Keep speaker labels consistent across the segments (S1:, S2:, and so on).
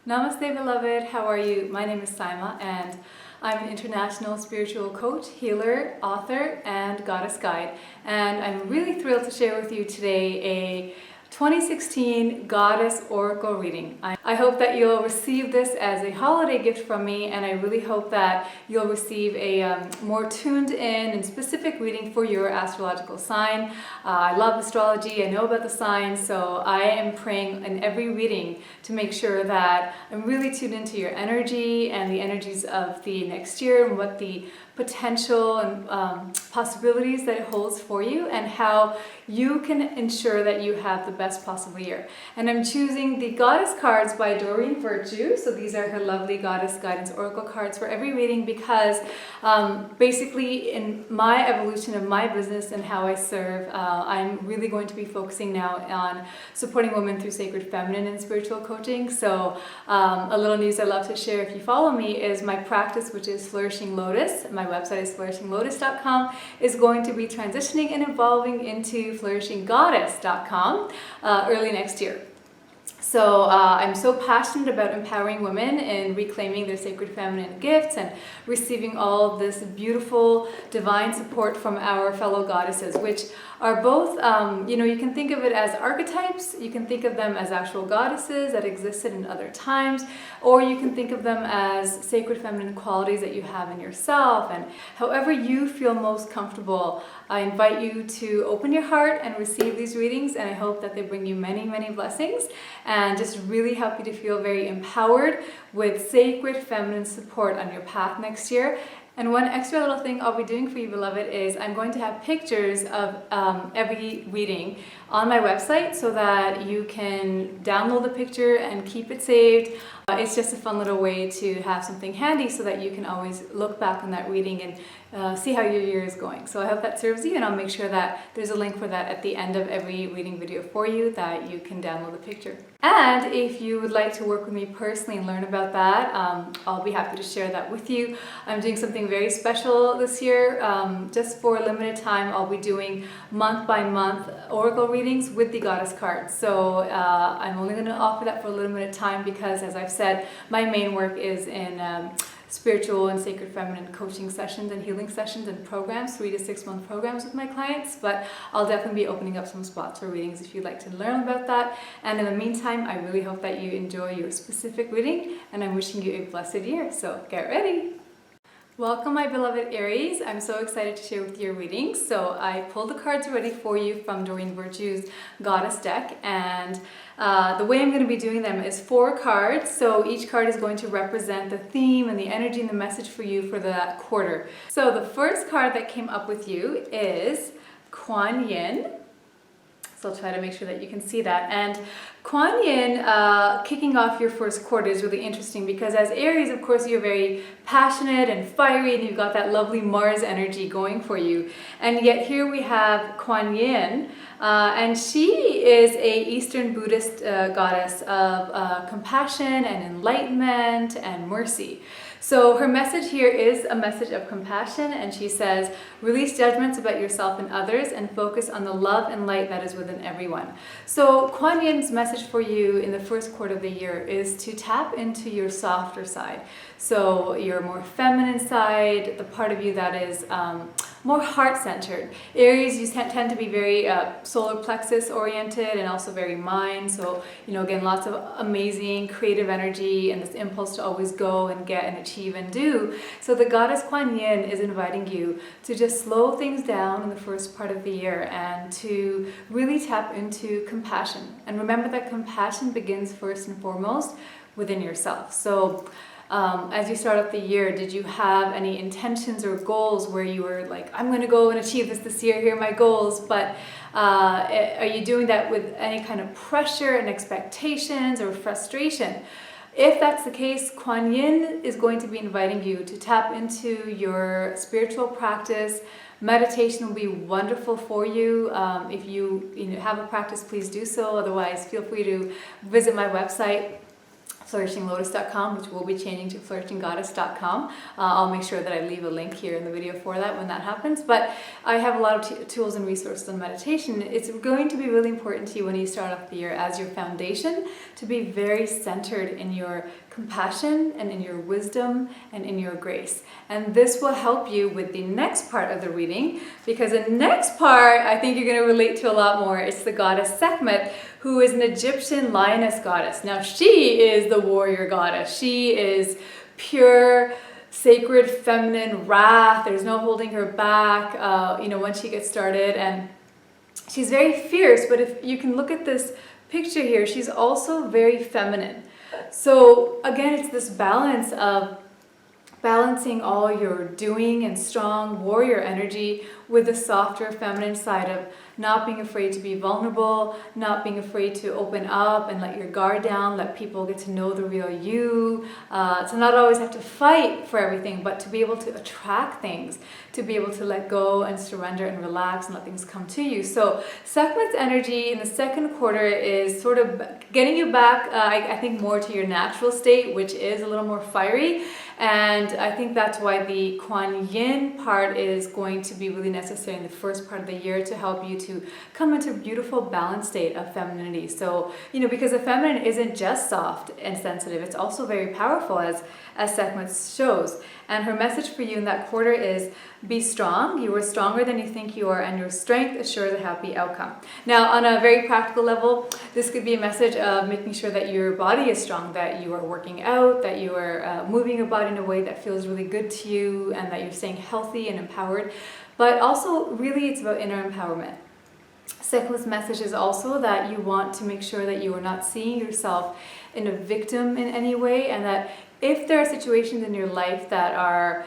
S1: Namaste, beloved. How are you? My name is Syma, and I'm an international spiritual coach, healer, author, and goddess guide. And I'm really thrilled to share with you today a 2016 Goddess Oracle reading. I hope that you'll receive this as a holiday gift from me, and I really hope that you'll receive a more tuned in and specific reading for your astrological sign. I love astrology, I know about the signs, so I am praying in every reading to make sure that I'm really tuned into your energy and the energies of the next year and what the potential and possibilities that it holds for you and how you can ensure that you have the best possible year. And I'm choosing the Goddess cards by Doreen. So these are her lovely Goddess Guidance Oracle cards for every reading because basically in my evolution of my business and how I serve, I'm really going to be focusing now on supporting women through sacred feminine and spiritual coaching. So a little news I love to share if you follow me is my practice, which is Flourishing Lotus. My website is flourishinglotus.com, is going to be transitioning and evolving into flourishinggoddess.com early next year. So I'm so passionate about empowering women and reclaiming their sacred feminine gifts and receiving all this beautiful divine support from our fellow goddesses, which are both, you can think of it as archetypes, you can think of them as actual goddesses that existed in other times, or you can think of them as sacred feminine qualities that you have in yourself. And however you feel most comfortable, I invite you to open your heart and receive these readings, and I hope that they bring you many, many blessings and just really help you to feel very empowered with sacred feminine support on your path next year. And one extra little thing I'll be doing for you, beloved, is I'm going to have pictures of every reading on my website so that you can download the picture and keep it saved. It's just a fun little way to have something handy so that you can always look back on that reading and see how your year is going. So I hope that serves you, and I'll make sure that there's a link for that at the end of every reading video for you that you can download the picture. And if you would like to work with me personally and learn about that, I'll be happy to share that with you. I'm doing something very special this year. Just for a limited time, I'll be doing month by month oracle readings with the goddess cards. So I'm only going to offer that for a limited time because, as I've said, my main work is in spiritual and sacred feminine coaching sessions and healing sessions and programs, 3 to 6 month programs with my clients. But I'll definitely be opening up some spots for readings if you'd like to learn about that. And in the meantime, I really hope that you enjoy your specific reading, and I'm wishing you a blessed year. So get ready. Welcome, my beloved Aries. I'm so excited to share with you your readings. So I pulled the cards already for you from Doreen Virtue's Goddess deck, and the way I'm going to be doing them is 4 cards. So each card is going to represent the theme and the energy and the message for you for that quarter. So the first card that came up with you is Kuan Yin. So I'll try to make sure that you can see that. And Kuan Yin, kicking off your first quarter is really interesting because as Aries, of course, you're very passionate and fiery and you've got that lovely Mars energy going for you. And yet here we have Kuan Yin, and she is a Eastern Buddhist goddess of compassion and enlightenment and mercy. So her message here is a message of compassion, and she says, release judgments about yourself and others and focus on the love and light that is within everyone. So Kuan Yin's message for you in the first quarter of the year is to tap into your softer side. So your more feminine side, the part of you that is more heart-centered. Aries, you tend to be very solar plexus oriented and also very mind. So, again, lots of amazing creative energy and this impulse to always go and get and achieve and do. So the goddess Kuan Yin is inviting you to just slow things down in the first part of the year and to really tap into compassion. And remember that compassion begins first and foremost within yourself. So as you start up the year, did you have any intentions or goals where you were like, I'm going to go and achieve this year, here are my goals, but are you doing that with any kind of pressure and expectations or frustration? If that's the case, Kuan Yin is going to be inviting you to tap into your spiritual practice. Meditation will be wonderful for you. If you have a practice, please do so. Otherwise, feel free to visit my website, flourishinglotus.com, which will be changing to flourishinggoddess.com. I'll make sure that I leave a link here in the video for that when that happens. But I have a lot of tools and resources on meditation. It's going to be really important to you when you start off the year as your foundation to be very centered in your compassion and in your wisdom and in your grace. And this will help you with the next part of the reading, because the next part I think you're going to relate to a lot more. It's the goddess Sekhmet, who is an Egyptian lioness goddess. Now she is the warrior goddess. She is pure, sacred, feminine wrath. There's no holding her back, when she gets started. And she's very fierce, but if you can look at this picture here, she's also very feminine. So again, it's this balance of balancing all your doing and strong warrior energy with the softer feminine side of not being afraid to be vulnerable, not being afraid to open up and let your guard down, let people get to know the real you, to not always have to fight for everything, but to be able to attract things, to be able to let go and surrender and relax and let things come to you. So Sekhmet's energy in the second quarter is sort of getting you back, I think, more to your natural state, which is a little more fiery. And I think that's why the Kuan Yin part is going to be really necessary in the first part of the year to help you to come into a beautiful balanced state of femininity. So, because the feminine isn't just soft and sensitive, it's also very powerful, as Sekhmet shows. And her message for you in that quarter is, be strong. You are stronger than you think you are, and your strength assures a happy outcome. Now, on a very practical level, this could be a message of making sure that your body is strong, that you are working out, that you are moving your body in a way that feels really good to you, and that you're staying healthy and empowered. But also, really, it's about inner empowerment. Sekhmet's message is also that you want to make sure that you are not seeing yourself in a victim in any way, and that if there are situations in your life that are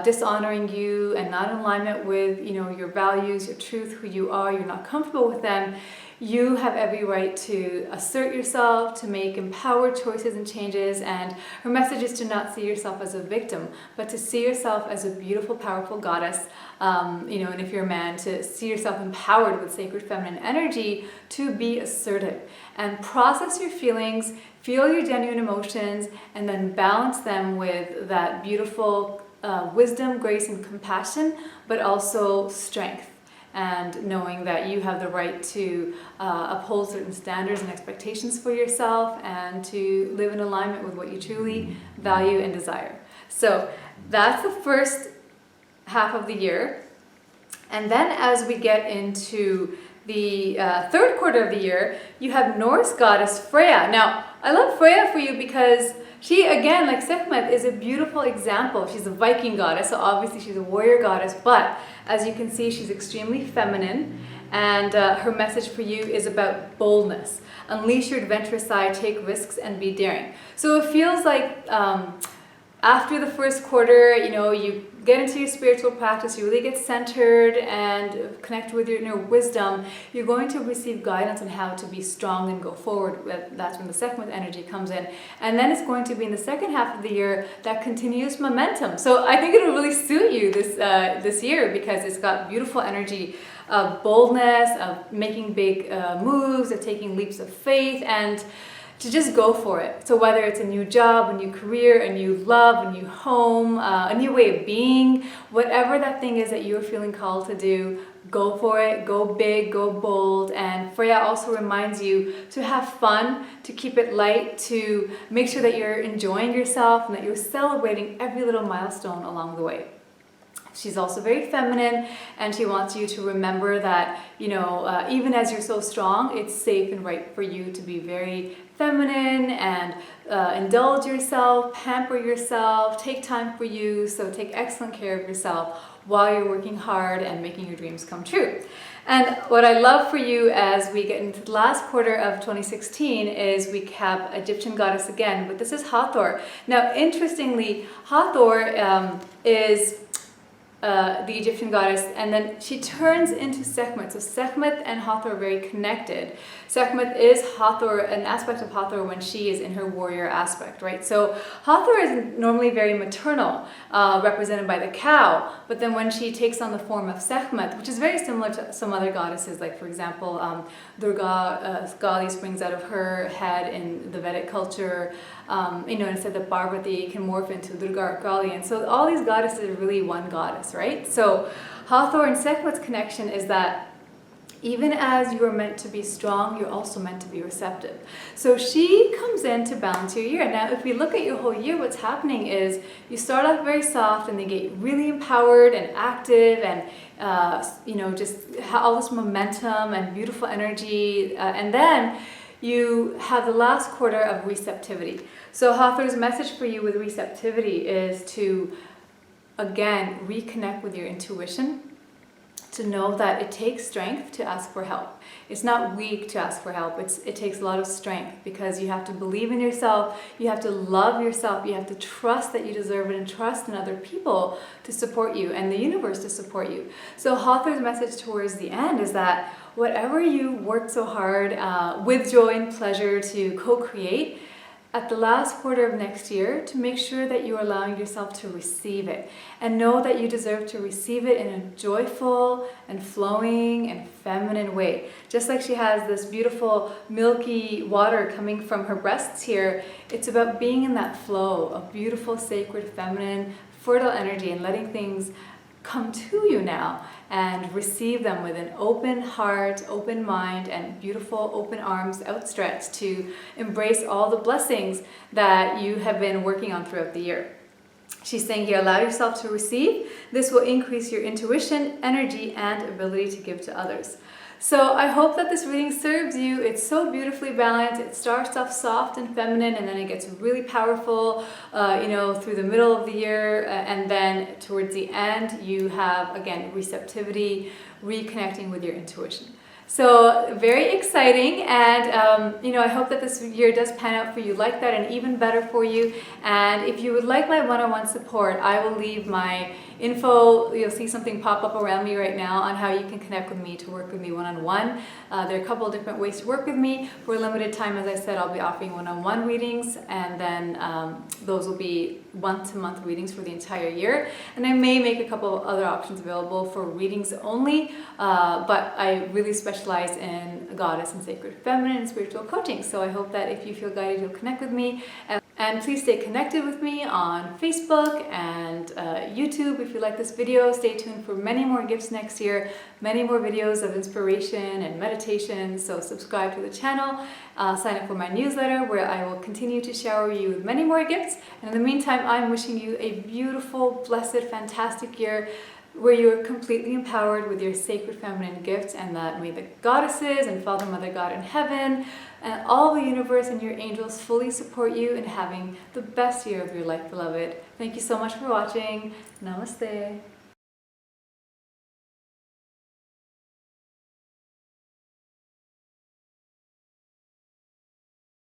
S1: dishonoring you and not in alignment with your values, your truth, who you are, you're not comfortable with them, you have every right to assert yourself, to make empowered choices and changes. And her message is to not see yourself as a victim, but to see yourself as a beautiful, powerful goddess. And if you're a man, to see yourself empowered with sacred feminine energy, to be assertive and process your feelings, feel your genuine emotions, and then balance them with that beautiful wisdom, grace, and compassion, but also strength. And knowing that you have the right to uphold certain standards and expectations for yourself, and to live in alignment with what you truly value and desire. So that's the first half of the year. And then as we get into the third quarter of the year, you have Norse goddess Freya. Now, I love Freya for you because she, again, like Sekhmet, is a beautiful example. She's a Viking goddess, so obviously she's a warrior goddess, but as you can see, she's extremely feminine, and her message for you is about boldness. Unleash your adventurous side, take risks, and be daring. So it feels like after the first quarter, you get into your spiritual practice, you really get centered and connect with your inner wisdom, you're going to receive guidance on how to be strong and go forward. That's when the Sekhmet energy comes in. And then it's going to be in the second half of the year that continuous momentum. So I think it'll really suit you this year, because it's got beautiful energy of boldness, of making big moves, of taking leaps of faith, and to just go for it. So whether it's a new job, a new career, a new love, a new home, a new way of being, whatever that thing is that you're feeling called to do, go for it, go big, go bold. And Freya also reminds you to have fun, to keep it light, to make sure that you're enjoying yourself and that you're celebrating every little milestone along the way. She's also very feminine, and she wants you to remember that, even as you're so strong, it's safe and right for you to be very feminine and indulge yourself, pamper yourself, take time for you. So take excellent care of yourself while you're working hard and making your dreams come true. And what I love for you as we get into the last quarter of 2016 is we have Egyptian goddess again, but this is Hathor. Now, interestingly, Hathor is the Egyptian goddess, and then she turns into Sekhmet. So Sekhmet and Hathor are very connected. Sekhmet is Hathor, an aspect of Hathor when she is in her warrior aspect, right? So Hathor is normally very maternal, represented by the cow, but then when she takes on the form of Sekhmet, which is very similar to some other goddesses, like for example, Durga, Kali springs out of her head in the Vedic culture. and said that Barbara can morph into Durga or Kali. And so all these goddesses are really one goddess, right? So Hawthorne Sekhmet's connection is that even as you are meant to be strong, you're also meant to be receptive. So she comes in to balance your year. Now, if we look at your whole year, what's happening is you start off very soft and they get really empowered and active and, just all this momentum and beautiful energy. And then you have the last quarter of receptivity. So Hawthorne's message for you with receptivity is to, again, reconnect with your intuition, to know that it takes strength to ask for help. It's not weak to ask for help. It takes a lot of strength because you have to believe in yourself, you have to love yourself, you have to trust that you deserve it and trust in other people to support you and the universe to support you. So Hawthorne's message towards the end is that whatever you worked so hard with joy and pleasure to co-create, at the last quarter of next year, to make sure that you're allowing yourself to receive it and know that you deserve to receive it in a joyful and flowing and feminine way. Just like she has this beautiful milky water coming from her breasts here, it's about being in that flow of beautiful, sacred, feminine, fertile energy and letting things come to you now and receive them with an open heart, open mind, and beautiful open arms outstretched to embrace all the blessings that you have been working on throughout the year. She's saying here, allow yourself to receive. This will increase your intuition, energy, and ability to give to others. So I hope that this reading serves you. It's so beautifully balanced. It starts off soft and feminine, and then it gets really powerful, through the middle of the year. And then towards the end, you have, again, receptivity, reconnecting with your intuition. So very exciting, and I hope that this year does pan out for you like that and even better for you. And if you would like my one-on-one support, I will leave my info. You'll see something pop up around me right now on how you can connect with me to work with me one-on-one. There are a couple of different ways to work with me. For a limited time, as I said, I'll be offering one-on-one readings, and then those will be month-to-month readings for the entire year. And I may make a couple of other options available for readings only, but I really specialize in goddess and sacred feminine and spiritual coaching. So I hope that if you feel guided, you'll connect with me. And please stay connected with me on Facebook and YouTube. If you like this video, stay tuned for many more gifts next year, many more videos of inspiration and meditation. So subscribe to the channel, sign up for my newsletter where I will continue to shower you with many more gifts. And in the meantime, I'm wishing you a beautiful, blessed, fantastic year where you're completely empowered with your sacred feminine gifts, and that may the goddesses and Father, Mother, God in heaven and all the universe and your angels fully support you in having the best year of your life, beloved. Thank you so much for watching. Namaste.